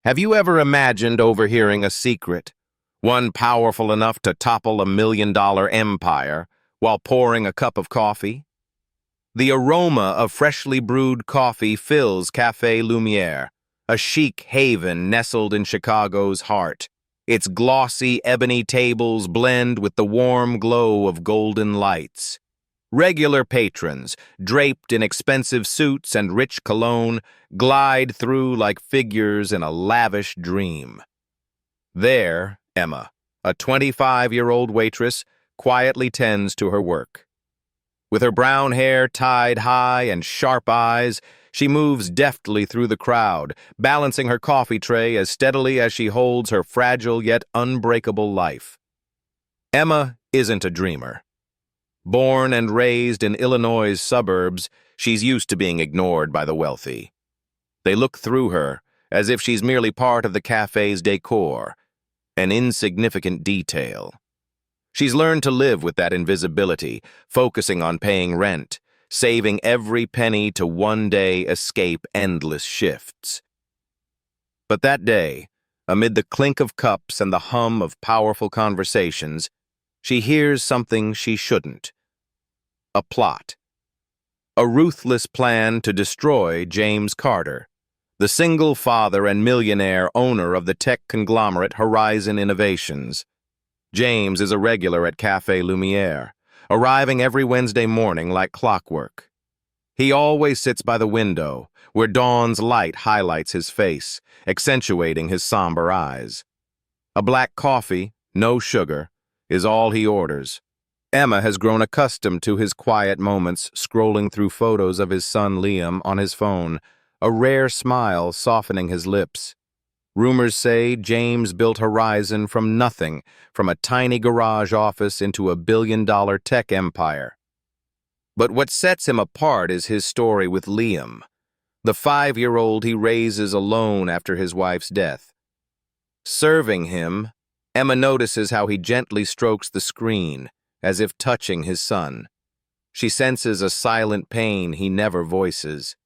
Have you ever imagined overhearing a secret, one powerful enough to topple $1 million empire while pouring a cup of coffee? The aroma of freshly brewed coffee fills Café Lumiere, a chic haven nestled in Chicago's heart. Its glossy ebony tables blend with the warm glow of golden lights. Regular patrons, draped in expensive suits and rich cologne, glide through like figures in a lavish dream. There, Emma, a 25-year-old waitress, quietly tends to her work. With her brown hair tied high and sharp eyes, she moves deftly through the crowd, balancing her coffee tray as steadily as she holds her fragile yet unbreakable life. Emma isn't a dreamer. Born and raised in Illinois' suburbs, she's used to being ignored by the wealthy. They look through her as if she's merely part of the cafe's decor, an insignificant detail. She's learned to live with that invisibility, focusing on paying rent, saving every penny to one day escape endless shifts. But that day, amid the clink of cups and the hum of powerful conversations, she hears something she shouldn't. A plot. A ruthless plan to destroy James Carter, the single father and millionaire owner of the tech conglomerate Horizon Innovations. James is a regular at Café Lumiere, arriving every Wednesday morning like clockwork. He always sits by the window, where dawn's light highlights his face, accentuating his somber eyes. A black coffee, no sugar, is all he orders. Emma has grown accustomed to his quiet moments, scrolling through photos of his son Liam on his phone, a rare smile softening his lips. Rumors say James built Horizon from nothing, from a tiny garage office into a billion-dollar tech empire. But what sets him apart is his story with Liam, the 5-year-old he raises alone after his wife's death. Serving him, Emma notices how he gently strokes the screen, as if touching his son. She senses a silent pain he never voices.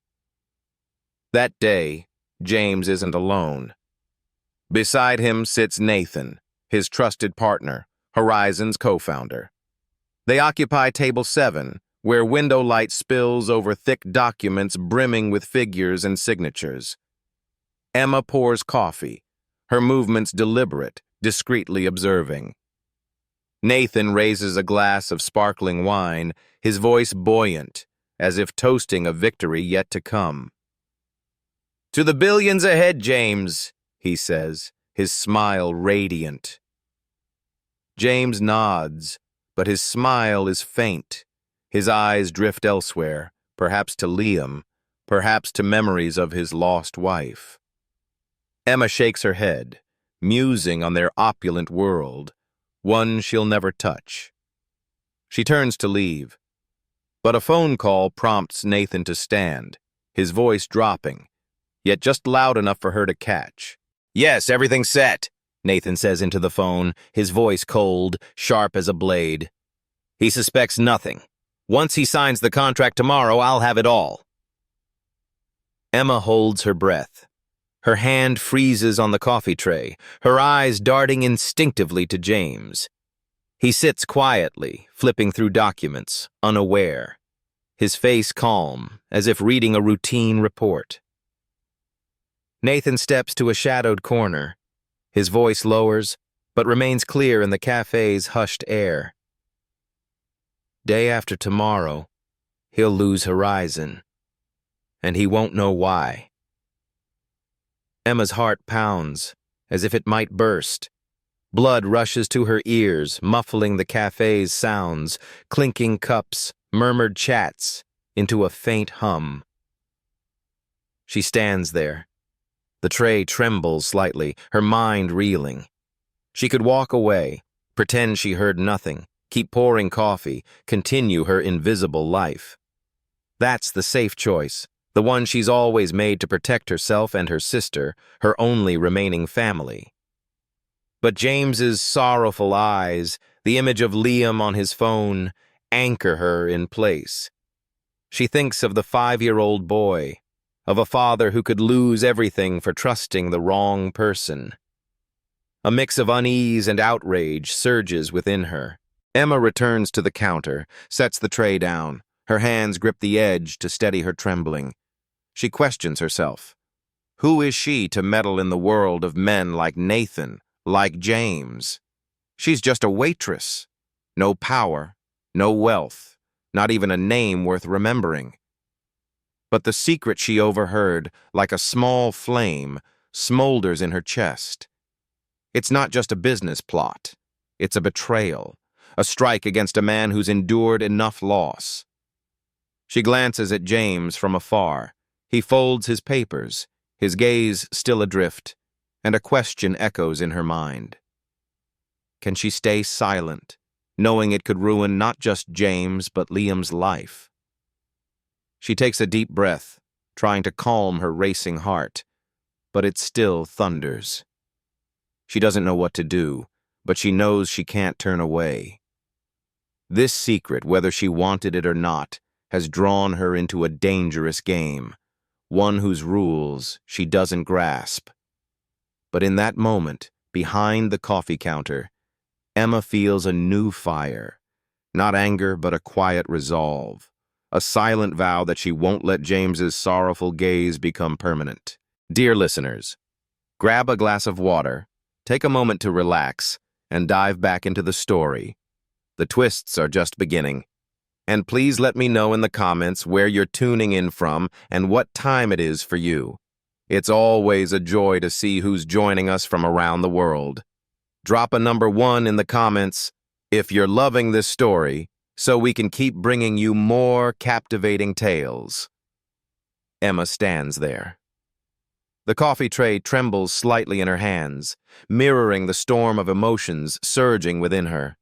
That day, James isn't alone. Beside him sits Nathan, his trusted partner, Horizon's co-founder. They occupy table 7, where window light spills over thick documents brimming with figures and signatures. Emma pours coffee, her movements deliberate, discreetly observing. Nathan raises a glass of sparkling wine, his voice buoyant, as if toasting a victory yet to come. "To the billions ahead, James," he says, his smile radiant. James nods, but his smile is faint. His eyes drift elsewhere, perhaps to Liam, perhaps to memories of his lost wife. Emma shakes her head, musing on their opulent world, one she'll never touch. She turns to leave, but a phone call prompts Nathan to stand, his voice dropping, yet just loud enough for her to catch. "Yes, everything's set," Nathan says into the phone, his voice cold, sharp as a blade. "He suspects nothing. Once he signs the contract tomorrow, I'll have it all." Emma holds her breath. Her hand freezes on the coffee tray, her eyes darting instinctively to James. He sits quietly, flipping through documents, unaware, his face calm, as if reading a routine report. Nathan steps to a shadowed corner. His voice lowers, but remains clear in the cafe's hushed air. Day after tomorrow, he'll lose Horizon, and he won't know why. Emma's heart pounds, as if it might burst. Blood rushes to her ears, muffling the cafe's sounds, clinking cups, murmured chats, into a faint hum. She stands there. The tray trembles slightly, her mind reeling. She could walk away, pretend she heard nothing, keep pouring coffee, continue her invisible life. That's the safe choice, the one she's always made to protect herself and her sister, her only remaining family. But James's sorrowful eyes, the image of Liam on his phone, anchor her in place. She thinks of the 5-year-old boy, of a father who could lose everything for trusting the wrong person. A mix of unease and outrage surges within her. Emma returns to the counter, sets the tray down. Her hands grip the edge to steady her trembling. She questions herself. Who is she to meddle in the world of men like Nathan, like James? She's just a waitress. No power, no wealth, not even a name worth remembering. But the secret she overheard, like a small flame, smolders in her chest. It's not just a business plot. It's a betrayal, a strike against a man who's endured enough loss. She glances at James from afar. He folds his papers, his gaze still adrift, and a question echoes in her mind. Can she stay silent, knowing it could ruin not just James but Liam's life? She takes a deep breath, trying to calm her racing heart, but it still thunders. She doesn't know what to do, but she knows she can't turn away. This secret, whether she wanted it or not, has drawn her into a dangerous game, one whose rules she doesn't grasp. But in that moment, behind the coffee counter, Emma feels a new fire, not anger but a quiet resolve, a silent vow that she won't let James's sorrowful gaze become permanent. Dear listeners, grab a glass of water, take a moment to relax, and dive back into the story. The twists are just beginning. And please let me know in the comments where you're tuning in from and what time it is for you. It's always a joy to see who's joining us from around the world. Drop a number 1 in the comments if you're loving this story so we can keep bringing you more captivating tales. Emma stands there. The coffee tray trembles slightly in her hands, mirroring the storm of emotions surging within her.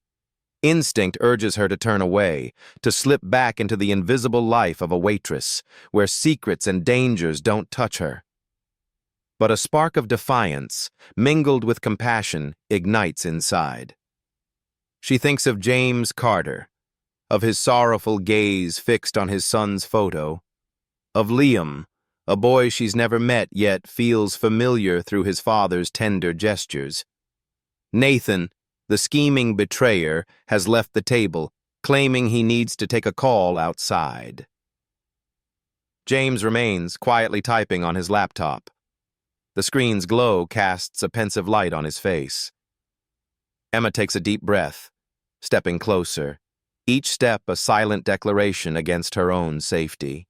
Instinct urges her to turn away, to slip back into the invisible life of a waitress, where secrets and dangers don't touch her. But a spark of defiance, mingled with compassion, ignites inside. She thinks of James Carter, of his sorrowful gaze fixed on his son's photo, of Liam, a boy she's never met yet feels familiar through his father's tender gestures. Nathan, the scheming betrayer, has left the table, claiming he needs to take a call outside. James remains, quietly typing on his laptop. The screen's glow casts a pensive light on his face. Emma takes a deep breath, stepping closer, each step a silent declaration against her own safety.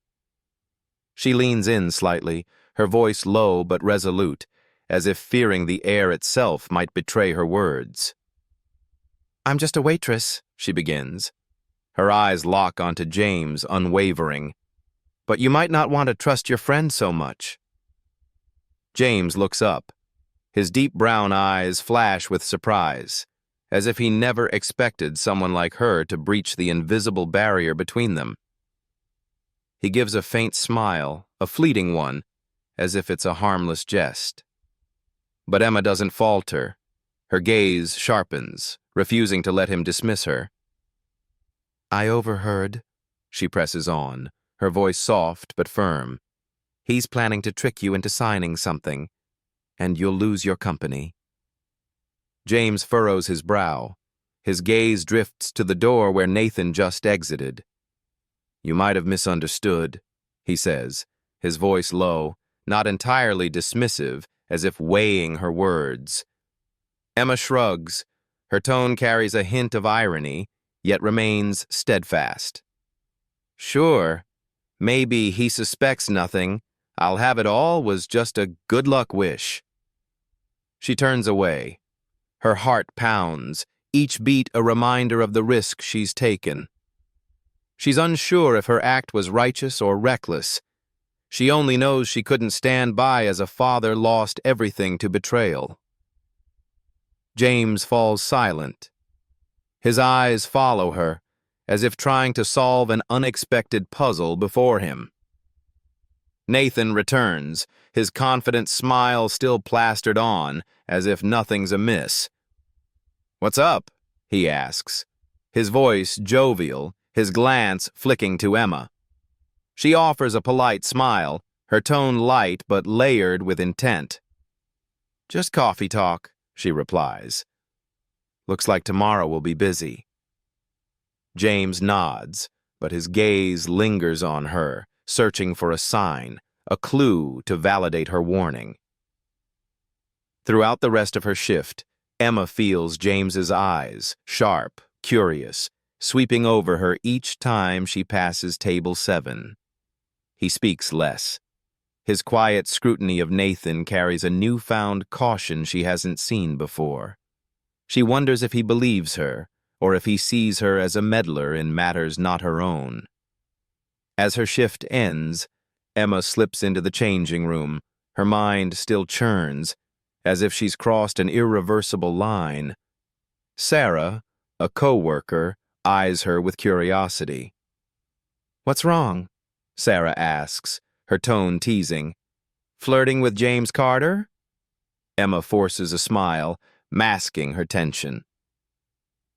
She leans in slightly, her voice low but resolute, as if fearing the air itself might betray her words. I'm just a waitress, she begins. Her eyes lock onto James, unwavering. But you might not want to trust your friend so much. James looks up. His deep brown eyes flash with surprise, as if he never expected someone like her to breach the invisible barrier between them. He gives a faint smile, a fleeting one, as if it's a harmless jest. But Emma doesn't falter. Her gaze sharpens, refusing to let him dismiss her. I overheard, she presses on, her voice soft but firm. He's planning to trick you into signing something, and you'll lose your company. James furrows his brow. His gaze drifts to the door where Nathan just exited. You might have misunderstood, he says, his voice low, not entirely dismissive, as if weighing her words. Emma shrugs. Her tone carries a hint of irony, yet remains steadfast. Sure, maybe he suspects nothing. I'll have it all was just a good luck wish. She turns away. Her heart pounds, each beat a reminder of the risk she's taken. She's unsure if her act was righteous or reckless. She only knows she couldn't stand by as a father lost everything to betrayal. James falls silent. His eyes follow her, as if trying to solve an unexpected puzzle before him. Nathan returns, his confident smile still plastered on, as if nothing's amiss. What's up? He asks, his voice jovial, his glance flicking to Emma. She offers a polite smile, her tone light but layered with intent. "Just coffee talk," she replies. "Looks like tomorrow will be busy." James nods, but his gaze lingers on her, searching for a sign, a clue to validate her warning. Throughout the rest of her shift, Emma feels James's eyes, sharp, curious, sweeping over her each time she passes table 7. He speaks less. His quiet scrutiny of Nathan carries a newfound caution she hasn't seen before. She wonders if he believes her, or if he sees her as a meddler in matters not her own. As her shift ends, Emma slips into the changing room. Her mind still churns, as if she's crossed an irreversible line. Sarah, a co-worker, eyes her with curiosity. "What's wrong?" Sarah asks, her tone teasing. "Flirting with James Carter?" Emma forces a smile, masking her tension.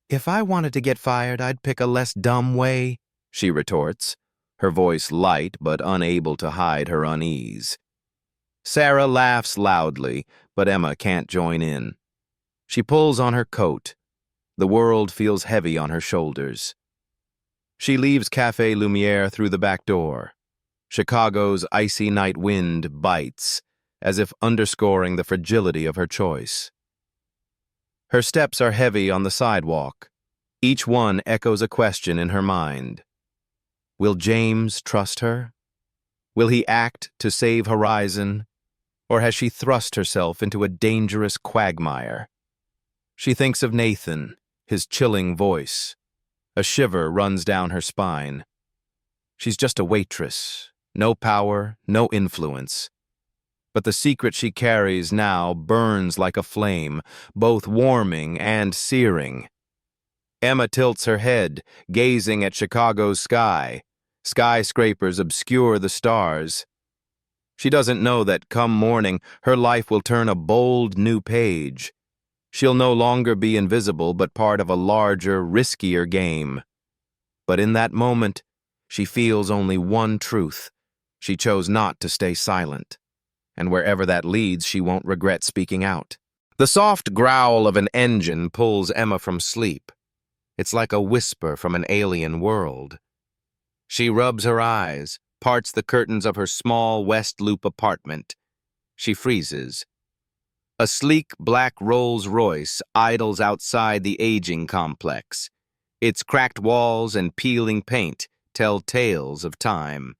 "If I wanted to get fired, I'd pick a less dumb way," she retorts, her voice light but unable to hide her unease. Sarah laughs loudly, but Emma can't join in. She pulls on her coat. The world feels heavy on her shoulders. She leaves Café Lumière through the back door. Chicago's icy night wind bites, as if underscoring the fragility of her choice. Her steps are heavy on the sidewalk. Each one echoes a question in her mind. Will James trust her? Will he act to save Horizon? Or has she thrust herself into a dangerous quagmire? She thinks of Nathan, his chilling voice. A shiver runs down her spine. She's just a waitress. No power, no influence. But the secret she carries now burns like a flame, both warming and searing. Emma tilts her head, gazing at Chicago's sky. Skyscrapers obscure the stars. She doesn't know that come morning, her life will turn a bold new page. She'll no longer be invisible, but part of a larger, riskier game. But in that moment, she feels only one truth. She chose not to stay silent. And wherever that leads, she won't regret speaking out. The soft growl of an engine pulls Emma from sleep. It's like a whisper from an alien world. She rubs her eyes, parts the curtains of her small West Loop apartment. She freezes. A sleek black Rolls-Royce idles outside the aging complex. Its cracked walls and peeling paint tell tales of time.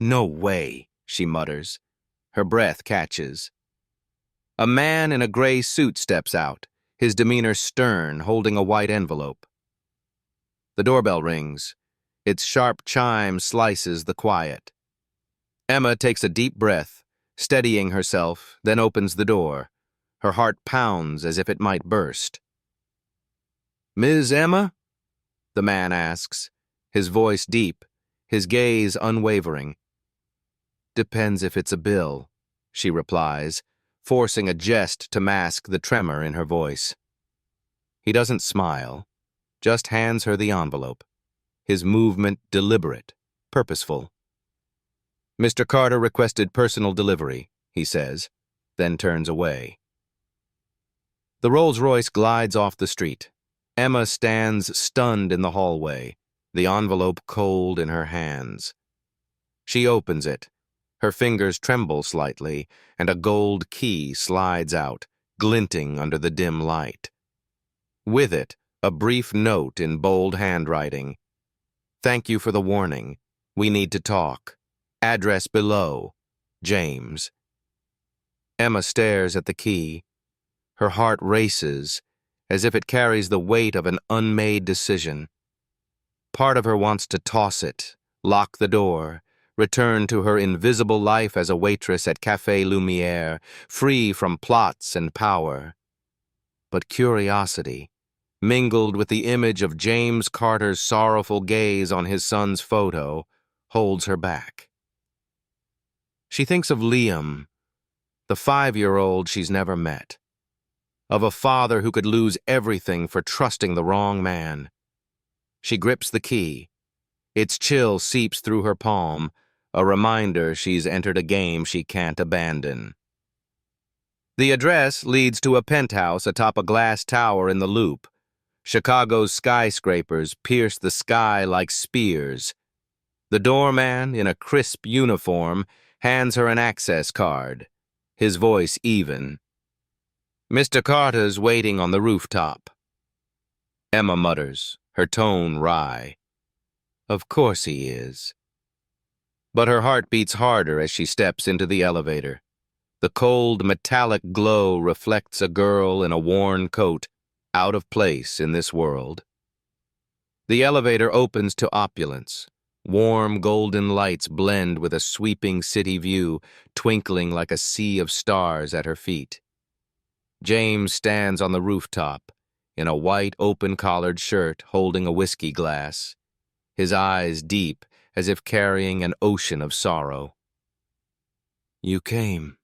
"No way," she mutters. Her breath catches. A man in a gray suit steps out, his demeanor stern, holding a white envelope. The doorbell rings. Its sharp chime slices the quiet. Emma takes a deep breath, steadying herself, then opens the door. Her heart pounds as if it might burst. "Ms. Emma?" the man asks, his voice deep, his gaze unwavering. "Depends if it's a bill," she replies, forcing a jest to mask the tremor in her voice. He doesn't smile, just hands her the envelope, his movement deliberate, purposeful. "Mr. Carter requested personal delivery," he says, then turns away. The Rolls-Royce glides off the street. Emma stands stunned in the hallway, the envelope cold in her hands. She opens it. Her fingers tremble slightly, and a gold key slides out, glinting under the dim light. With it, a brief note in bold handwriting. "Thank you for the warning. We need to talk. Address below. James." Emma stares at the key. Her heart races, as if it carries the weight of an unmade decision. Part of her wants to toss it, lock the door, return to her invisible life as a waitress at Café Lumière, free from plots and power. But curiosity, mingled with the image of James Carter's sorrowful gaze on his son's photo, holds her back. She thinks of Liam, the 5-year-old she's never met, of a father who could lose everything for trusting the wrong man. She grips the key. Its chill seeps through her palm, a reminder she's entered a game she can't abandon. The address leads to a penthouse atop a glass tower in the Loop. Chicago's skyscrapers pierce the sky like spears. The doorman, in a crisp uniform, hands her an access card, his voice even. "Mr. Carter's waiting on the rooftop." Emma mutters, her tone wry. Of course he is. But her heart beats harder as she steps into the elevator. The cold, metallic glow reflects a girl in a worn coat, out of place in this world. The elevator opens to opulence. Warm, golden lights blend with a sweeping city view, twinkling like a sea of stars at her feet. James stands on the rooftop, in a white, open-collared shirt, holding a whiskey glass, his eyes deep, as if carrying an ocean of sorrow. "You came,"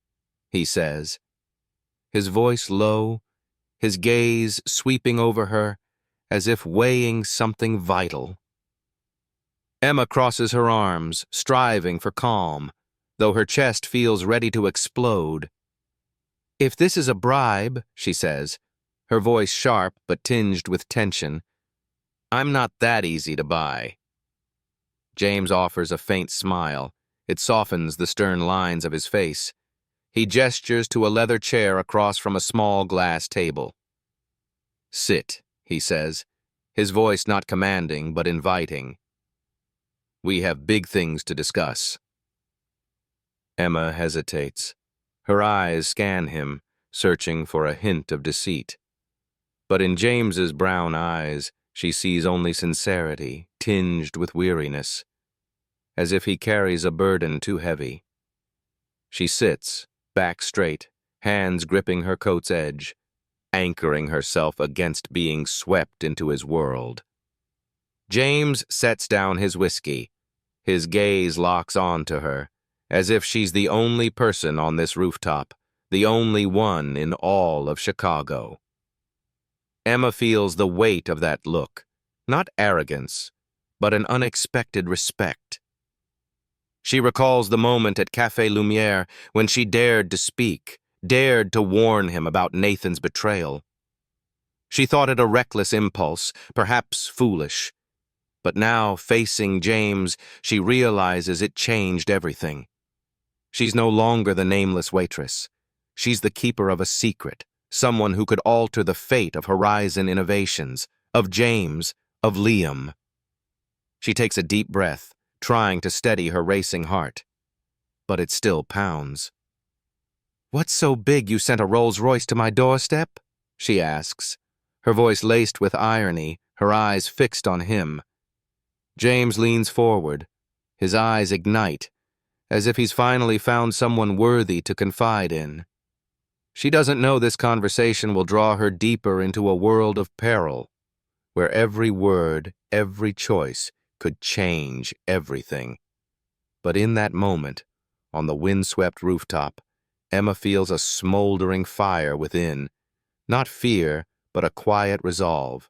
he says, his voice low, his gaze sweeping over her, as if weighing something vital. Emma crosses her arms, striving for calm, though her chest feels ready to explode. "If this is a bribe," she says, her voice sharp but tinged with tension, "I'm not that easy to buy." James offers a faint smile. It softens the stern lines of his face. He gestures to a leather chair across from a small glass table. "Sit," he says, his voice not commanding but inviting. "We have big things to discuss." Emma hesitates. Her eyes scan him, searching for a hint of deceit. But in James's brown eyes, she sees only sincerity, tinged with weariness, as if he carries a burden too heavy. She sits, back straight, hands gripping her coat's edge, anchoring herself against being swept into his world. James sets down his whiskey. His gaze locks on to her, as if she's the only person on this rooftop, the only one in all of Chicago. Emma feels the weight of that look, not arrogance, but an unexpected respect. She recalls the moment at Café Lumière when she dared to speak, dared to warn him about Nathan's betrayal. She thought it a reckless impulse, perhaps foolish. But now, facing James, she realizes it changed everything. She's no longer the nameless waitress. She's the keeper of a secret, someone who could alter the fate of Horizon Innovations, of James, of Liam. She takes a deep breath, trying to steady her racing heart. But it still pounds. "What's so big you sent a Rolls-Royce to my doorstep?" she asks, her voice laced with irony, her eyes fixed on him. James leans forward. His eyes ignite, as if he's finally found someone worthy to confide in. She doesn't know this conversation will draw her deeper into a world of peril, where every word, every choice could change everything. But in that moment, on the windswept rooftop, Emma feels a smoldering fire within. Not fear, but a quiet resolve.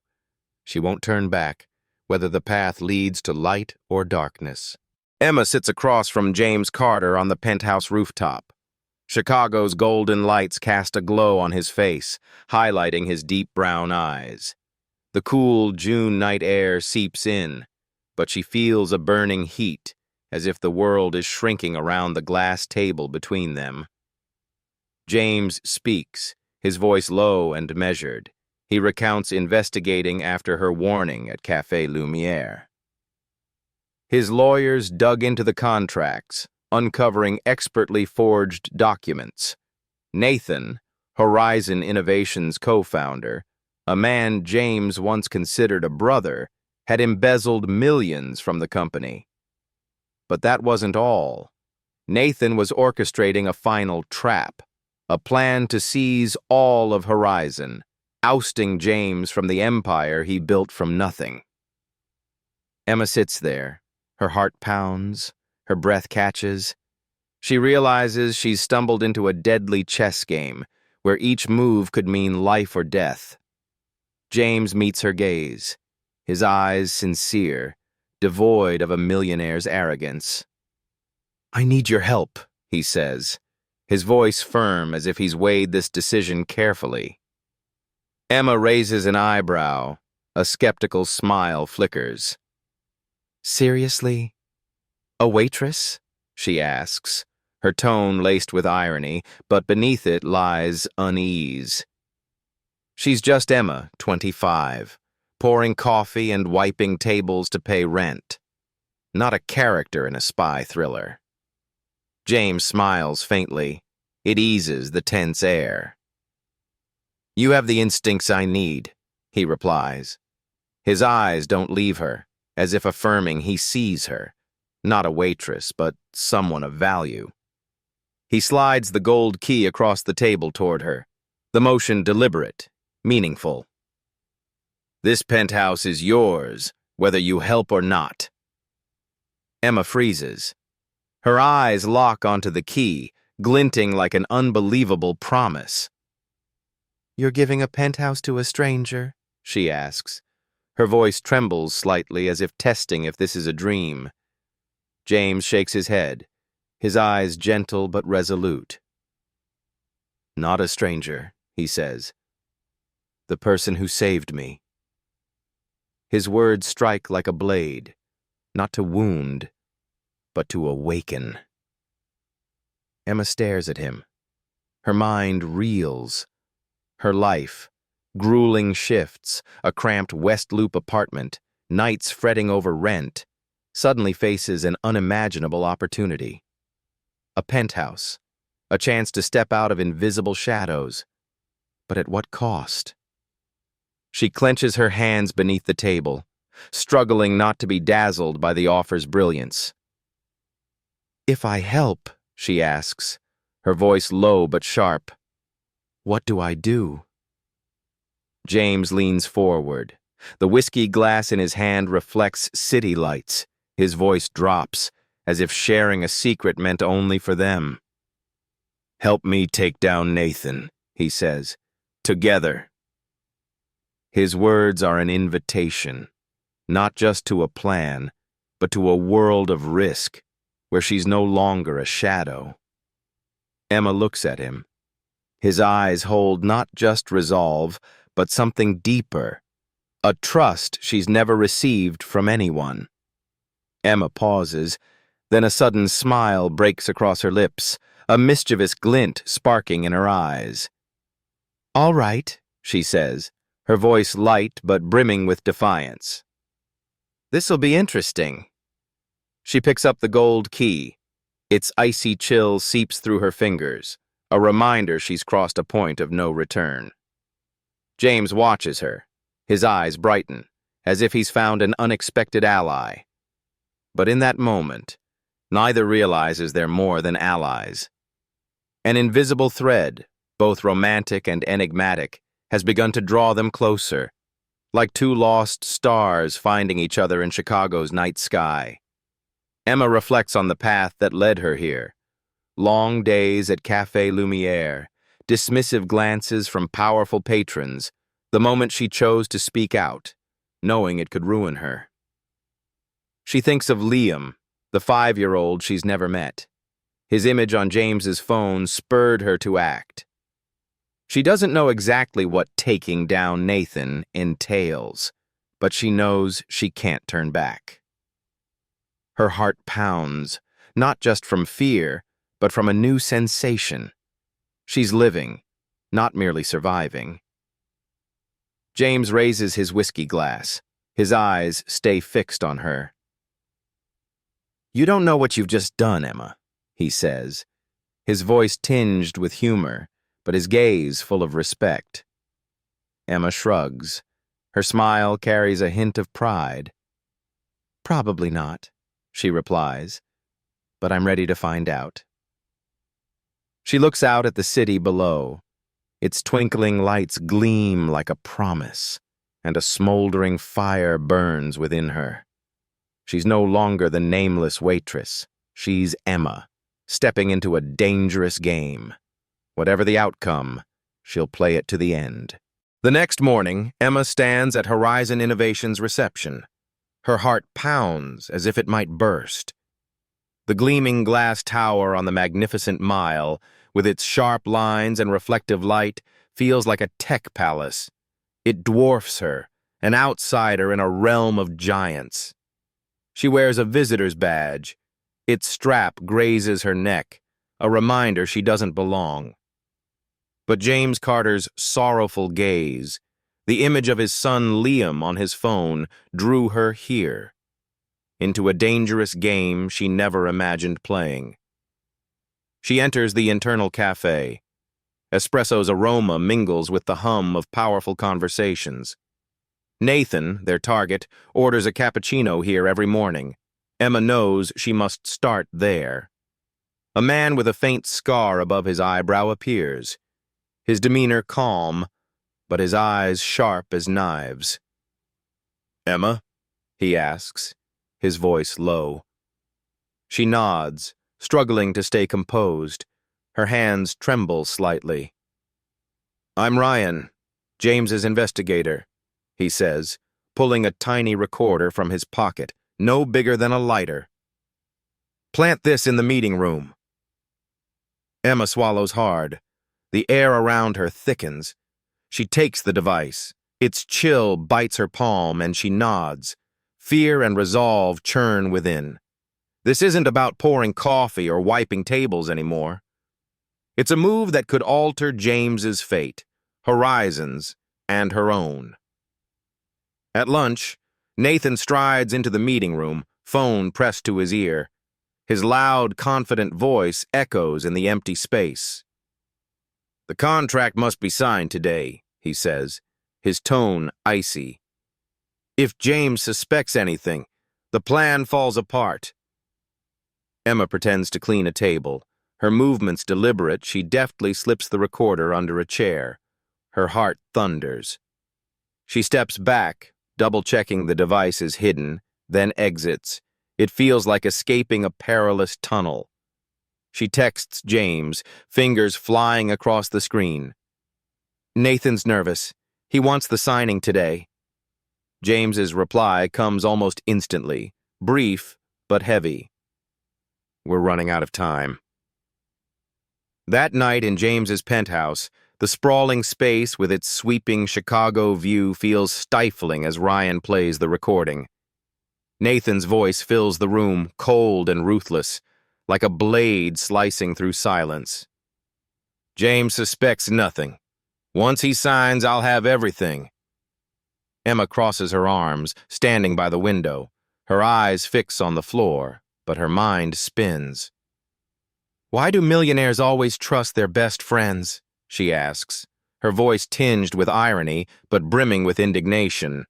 She won't turn back, whether the path leads to light or darkness. Emma sits across from James Carter on the penthouse rooftop. Chicago's golden lights cast a glow on his face, highlighting his deep brown eyes. The cool June night air seeps in, but she feels a burning heat, as if the world is shrinking around the glass table between them. James speaks, his voice low and measured. He recounts investigating after her warning at Café Lumière. His lawyers dug into the contracts, uncovering expertly forged documents. Nathan, Horizon Innovations co-founder, a man James once considered a brother, had embezzled millions from the company. But that wasn't all. Nathan was orchestrating a final trap, a plan to seize all of Horizon, ousting James from the empire he built from nothing. Emma sits there. Her heart pounds, her breath catches. She realizes she's stumbled into a deadly chess game, where each move could mean life or death. James meets her gaze, his eyes sincere, devoid of a millionaire's arrogance. I need your help, he says, his voice firm as if he's weighed this decision carefully. Emma raises an eyebrow. A skeptical smile flickers. Seriously? A waitress? She asks, her tone laced with irony, but beneath it lies unease. She's just Emma, 25, pouring coffee and wiping tables to pay rent. Not a character in a spy thriller. James smiles faintly. It eases the tense air. You have the instincts I need, he replies. His eyes don't leave her, as if affirming he sees her. Not a waitress, but someone of value. He slides the gold key across the table toward her, the motion deliberate, meaningful. This penthouse is yours, whether you help or not. Emma freezes. Her eyes lock onto the key, glinting like an unbelievable promise. You're giving a penthouse to a stranger? She asks. Her voice trembles slightly as if testing if this is a dream. James shakes his head, his eyes gentle but resolute. Not a stranger, he says. The person who saved me. His words strike like a blade, not to wound, but to awaken. Emma stares at him. Her mind reels. Her life, grueling shifts, a cramped West Loop apartment, nights fretting over rent, suddenly faces an unimaginable opportunity. A penthouse, a chance to step out of invisible shadows. But at what cost? She clenches her hands beneath the table, struggling not to be dazzled by the offer's brilliance. If I help, she asks, her voice low but sharp, what do I do? James leans forward. The whiskey glass in his hand reflects city lights. His voice drops, as if sharing a secret meant only for them. Help me take down Nathan, he says. Together. His words are an invitation, not just to a plan, but to a world of risk, where she's no longer a shadow. Emma looks at him. His eyes hold not just resolve, but something deeper, a trust she's never received from anyone. Emma pauses, then a sudden smile breaks across her lips, a mischievous glint sparking in her eyes. All right, she says, her voice light but brimming with defiance. This'll be interesting. She picks up the gold key. Its icy chill seeps through her fingers, a reminder she's crossed a point of no return. James watches her. His eyes brighten, as if he's found an unexpected ally. But in that moment, neither realizes they're more than allies. An invisible thread, both romantic and enigmatic, has begun to draw them closer, like two lost stars finding each other in Chicago's night sky. Emma reflects on the path that led her here. Long days at Café Lumière, dismissive glances from powerful patrons, the moment she chose to speak out, knowing it could ruin her. She thinks of Liam, the 5-year-old she's never met. His image on James's phone spurred her to act. She doesn't know exactly what taking down Nathan entails, but she knows she can't turn back. Her heart pounds, not just from fear, but from a new sensation. She's living, not merely surviving. James raises his whiskey glass. His eyes stay fixed on her. You don't know what you've just done, Emma, he says, his voice tinged with humor, but his gaze full of respect. Emma shrugs. Her smile carries a hint of pride. Probably not, she replies, but I'm ready to find out. She looks out at the city below. Its twinkling lights gleam like a promise, and a smoldering fire burns within her. She's no longer the nameless waitress. She's Emma, stepping into a dangerous game. Whatever the outcome, she'll play it to the end. The next morning, Emma stands at Horizon Innovations' reception. Her heart pounds as if it might burst. The gleaming glass tower on the magnificent mile, with its sharp lines and reflective light, feels like a tech palace. It dwarfs her, an outsider in a realm of giants. She wears a visitor's badge. Its strap grazes her neck, a reminder she doesn't belong. But James Carter's sorrowful gaze, the image of his son Liam on his phone, drew her here, into a dangerous game she never imagined playing. She enters the internal cafe. Espresso's aroma mingles with the hum of powerful conversations. Nathan, their target, orders a cappuccino here every morning. Emma knows she must start there. A man with a faint scar above his eyebrow appears, his demeanor calm, but his eyes sharp as knives. "Emma?" he asks, his voice low. She nods, struggling to stay composed. Her hands tremble slightly. "I'm Ryan, James's investigator," he says, pulling a tiny recorder from his pocket, no bigger than a lighter. "Plant this in the meeting room." Emma swallows hard. The air around her thickens. She takes the device. Its chill bites her palm, and she nods. Fear and resolve churn within. This isn't about pouring coffee or wiping tables anymore. It's a move that could alter James's fate, Horizon's, and her own. At lunch, Nathan strides into the meeting room, phone pressed to his ear. His loud, confident voice echoes in the empty space. "The contract must be signed today," he says, his tone icy. "If James suspects anything, the plan falls apart." Emma pretends to clean a table. Her movements deliberate, she deftly slips the recorder under a chair. Her heart thunders. She steps back, double-checking the device is hidden, then exits. It feels like escaping a perilous tunnel. She texts James, fingers flying across the screen. "Nathan's nervous. He wants the signing today." James's reply comes almost instantly, brief but heavy. "We're running out of time." That night in James's penthouse, the sprawling space with its sweeping Chicago view feels stifling as Ryan plays the recording. Nathan's voice fills the room, cold and ruthless, like a blade slicing through silence. "James suspects nothing. Once he signs, I'll have everything." Emma crosses her arms, standing by the window. Her eyes fix on the floor, but her mind spins. "Why do millionaires always trust their best friends?" she asks, her voice tinged with irony, but brimming with indignation.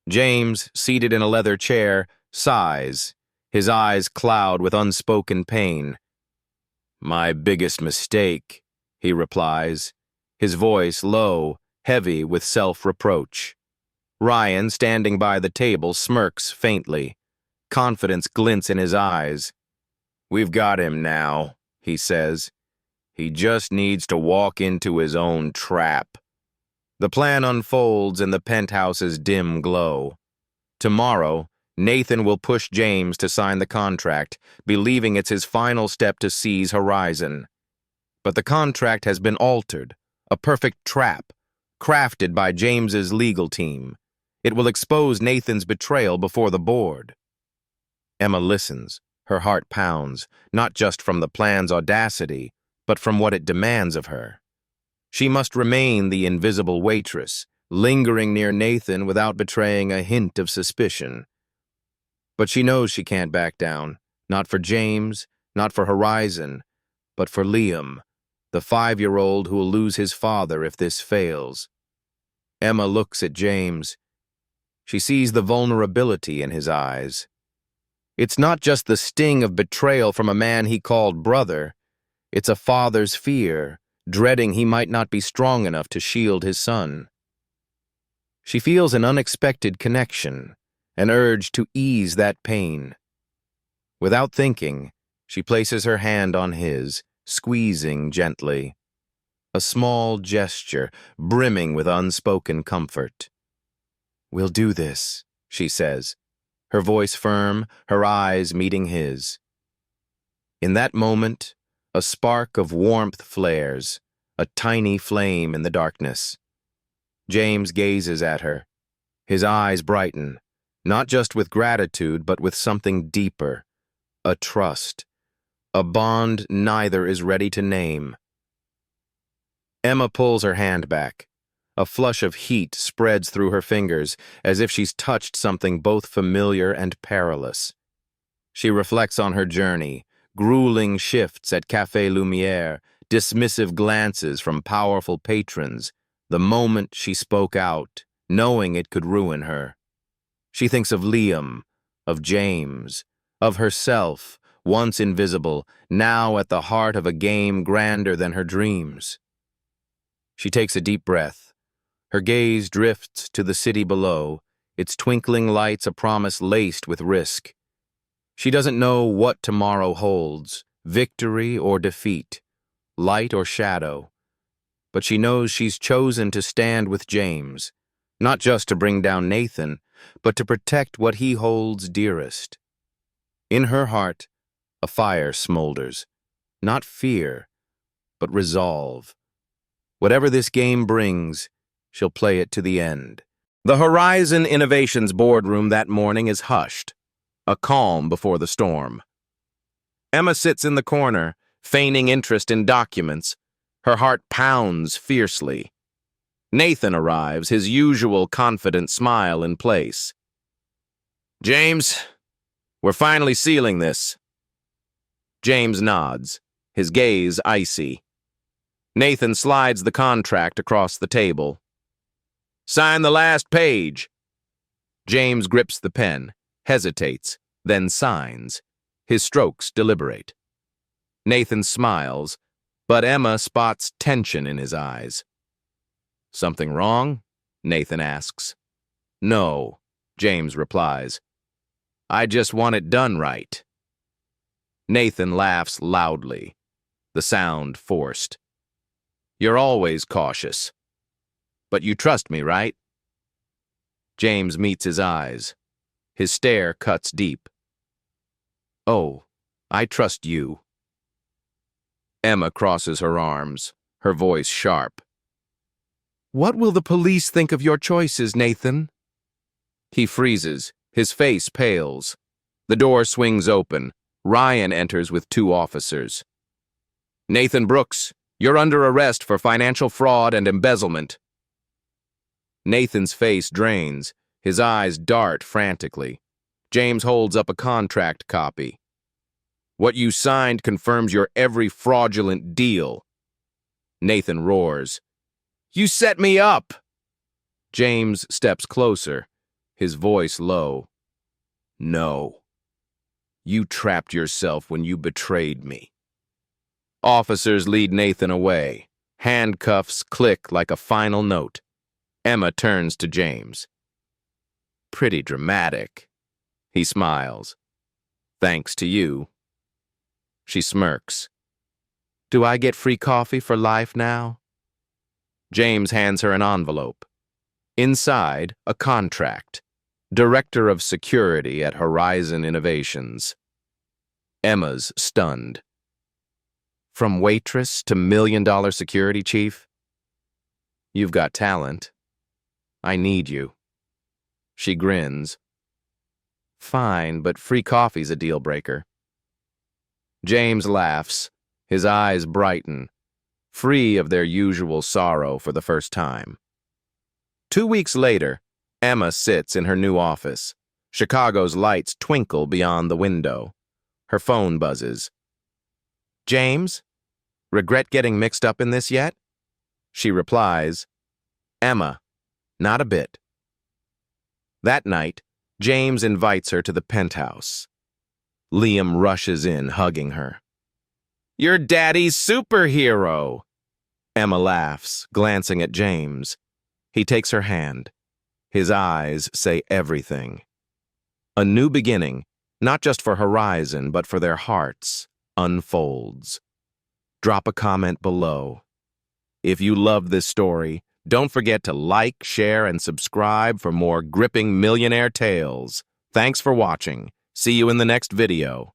James, seated in a leather chair, sighs. His eyes cloud with unspoken pain. "My biggest mistake," he replies, his voice low, heavy with self-reproach. Ryan, standing by the table, smirks faintly. Confidence glints in his eyes. "We've got him now," he says. "He just needs to walk into his own trap." The plan unfolds in the penthouse's dim glow. Tomorrow, Nathan will push James to sign the contract, believing it's his final step to seize Horizon. But the contract has been altered, a perfect trap, crafted by James's legal team. It will expose Nathan's betrayal before the board. Emma listens, her heart pounds, not just from the plan's audacity, but from what it demands of her. She must remain the invisible waitress, lingering near Nathan without betraying a hint of suspicion. But she knows she can't back down, not for James, not for Horizon, but for Liam, the 5-year-old who will lose his father if this fails. Emma looks at James. She sees the vulnerability in his eyes. It's not just the sting of betrayal from a man he called brother. It's a father's fear, dreading he might not be strong enough to shield his son. She feels an unexpected connection, an urge to ease that pain. Without thinking, she places her hand on his, squeezing gently. A small gesture, brimming with unspoken comfort. "We'll do this," she says, her voice firm, her eyes meeting his. In that moment, a spark of warmth flares, a tiny flame in the darkness. James gazes at her. His eyes brighten, not just with gratitude, but with something deeper, a trust, a bond neither is ready to name. Emma pulls her hand back. A flush of heat spreads through her fingers, as if she's touched something both familiar and perilous. She reflects on her journey, grueling shifts at Café Lumière, dismissive glances from powerful patrons, the moment she spoke out, knowing it could ruin her. She thinks of Liam, of James, of herself, once invisible, now at the heart of a game grander than her dreams. She takes a deep breath. Her gaze drifts to the city below, its twinkling lights a promise laced with risk. She doesn't know what tomorrow holds, victory or defeat, light or shadow, but she knows she's chosen to stand with James, not just to bring down Nathan, but to protect what he holds dearest. In her heart, a fire smolders, not fear, but resolve. Whatever this game brings, she'll play it to the end. The Horizon Innovations boardroom that morning is hushed, a calm before the storm. Emma sits in the corner, feigning interest in documents. Her heart pounds fiercely. Nathan arrives, his usual confident smile in place. "James, we're finally sealing this." James nods, his gaze icy. Nathan slides the contract across the table. "Sign the last page." James grips the pen, hesitates, then signs. His strokes deliberate. Nathan smiles, but Emma spots tension in his eyes. "Something wrong?" Nathan asks. "No," James replies. "I just want it done right." Nathan laughs loudly, the sound forced. "You're always cautious. But you trust me, right?" James meets his eyes. His stare cuts deep. "Oh, I trust you." Emma crosses her arms, her voice sharp. "What will the police think of your choices, Nathan?" He freezes, his face pales. The door swings open. Ryan enters with 2 officers. "Nathan Brooks, you're under arrest for financial fraud and embezzlement." Nathan's face drains, his eyes dart frantically. James holds up a contract copy. "What you signed confirms your every fraudulent deal." Nathan roars. "You set me up!" James steps closer, his voice low. "No. You trapped yourself when you betrayed me." Officers lead Nathan away. Handcuffs click like a final note. Emma turns to James. "Pretty dramatic." He smiles. "Thanks to you." She smirks. "Do I get free coffee for life now?" James hands her an envelope. Inside, a contract. Director of Security at Horizon Innovations. Emma's stunned. "From waitress to $1 million security chief? You've got talent. I need you." She grins. "Fine, but free coffee's a deal breaker." James laughs. His eyes brighten, free of their usual sorrow for the first time. 2 weeks later, Emma sits in her new office. Chicago's lights twinkle beyond the window. Her phone buzzes. "James? Regret getting mixed up in this yet?" She replies, "Emma, not a bit." That night, James invites her to the penthouse. Liam rushes in, hugging her. "You're Daddy's superhero!" Emma laughs, glancing at James. He takes her hand. His eyes say everything. A new beginning, not just for Horizon, but for their hearts, unfolds. Drop a comment below. If you loved this story, don't forget to like, share, and subscribe for more gripping millionaire tales. Thanks for watching. See you in the next video.